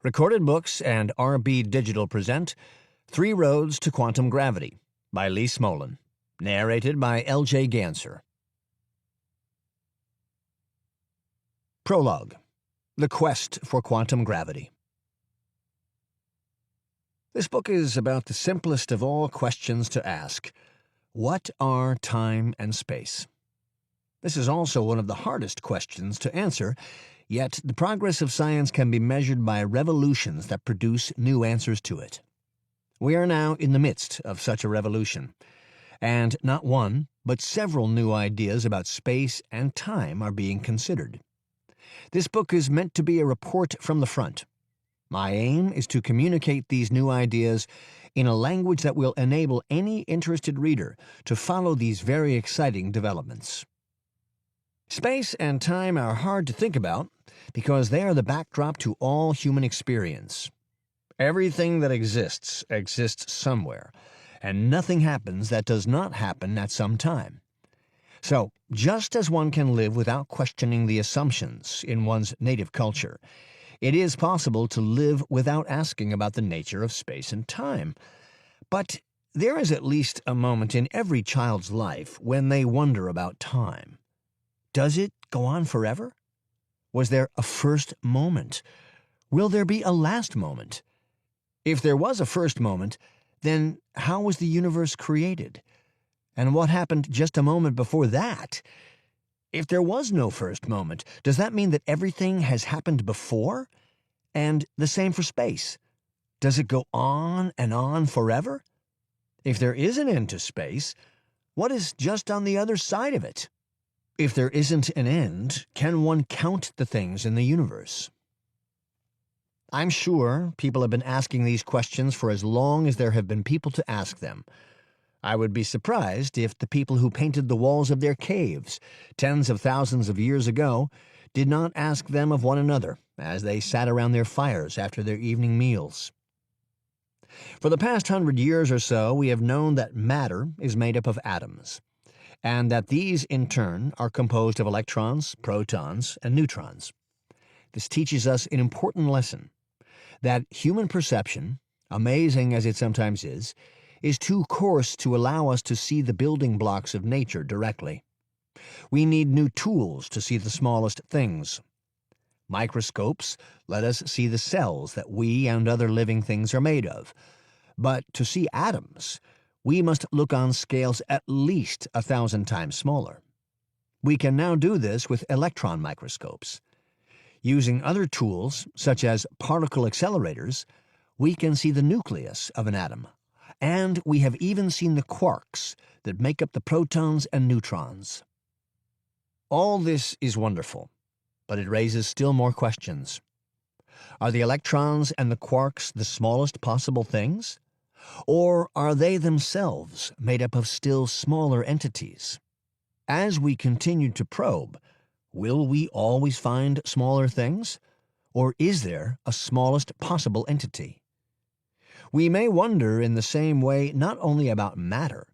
Recorded Books and RB Digital present Three Roads to Quantum Gravity by Smolin, narrated by L.J. Ganser. Prologue: The Quest for Quantum Gravity. This book is about the simplest of all questions to ask. What are time and space? This is also one of the hardest questions to answer, yet the progress of science can be measured by revolutions that produce new answers to it. We are now in the midst of such a revolution, and not one, but several new ideas about space and time are being considered. This book is meant to be a report from the front. My aim is to communicate these new ideas in a language that will enable any interested reader to follow these very exciting developments. Space and time are hard to think about because they are the backdrop to all human experience. Everything that exists somewhere, and nothing happens that does not happen at some time. So, just as one can live without questioning the assumptions in one's native culture, it is possible to live without asking about the nature of space and time. But there is at least a moment in every child's life when they wonder about time. Does it go on forever? Was there a first moment? Will there be a last moment? If there was a first moment, then how was the universe created? And what happened just a moment before that? If there was no first moment, does that mean that everything has happened before? And the same for space. Does it go on and on forever? If there is an end to space, what is just on the other side of it? If there isn't an end, can one count the things in the universe? I'm sure people have been asking these questions for as long as there have been people to ask them. I would be surprised if the people who painted the walls of their caves tens of thousands of years ago did not ask them of one another as they sat around their fires after their evening meals. For the past 100 years or so, we have known that matter is made up of atoms, and that these, in turn, are composed of electrons, protons, and neutrons. This teaches us an important lesson, that human perception, amazing as it sometimes is too coarse to allow us to see the building blocks of nature directly. We need new tools to see the smallest things. Microscopes let us see the cells that we and other living things are made of. But to see atoms, we must look on scales at least 1,000 times smaller. We can now do this with electron microscopes. Using other tools, such as particle accelerators, we can see the nucleus of an atom, and we have even seen the quarks that make up the protons and neutrons. All this is wonderful, but it raises still more questions. Are the electrons and the quarks the smallest possible things? Or are they themselves made up of still smaller entities? As we continue to probe, will we always find smaller things? Or is there a smallest possible entity? We may wonder in the same way not only about matter,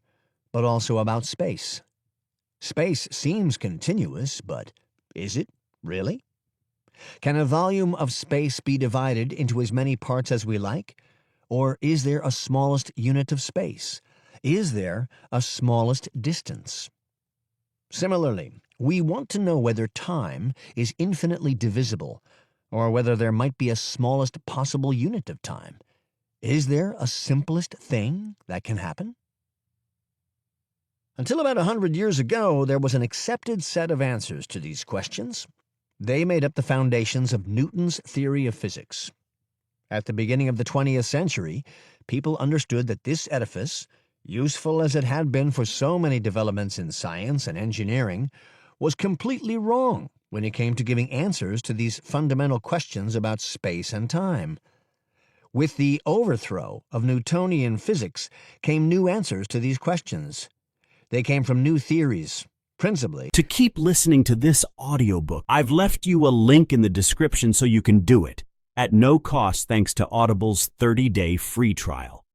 but also about space. Space seems continuous, but is it really? Can a volume of space be divided into as many parts as we like? Or is there a smallest unit of space? Is there a smallest distance? Similarly, we want to know whether time is infinitely divisible, or whether there might be a smallest possible unit of time. Is there a simplest thing that can happen? Until about 100 years ago, there was an accepted set of answers to these questions. They made up the foundations of Newton's theory of physics. At the beginning of the 20th century, people understood that this edifice, useful as it had been for so many developments in science and engineering, was completely wrong when it came to giving answers to these fundamental questions about space and time. With the overthrow of Newtonian physics came new answers to these questions. They came from new theories, principally. To keep listening to this audiobook, I've left you a link in the description so you can do it, at no cost thanks to Audible's 30-day free trial.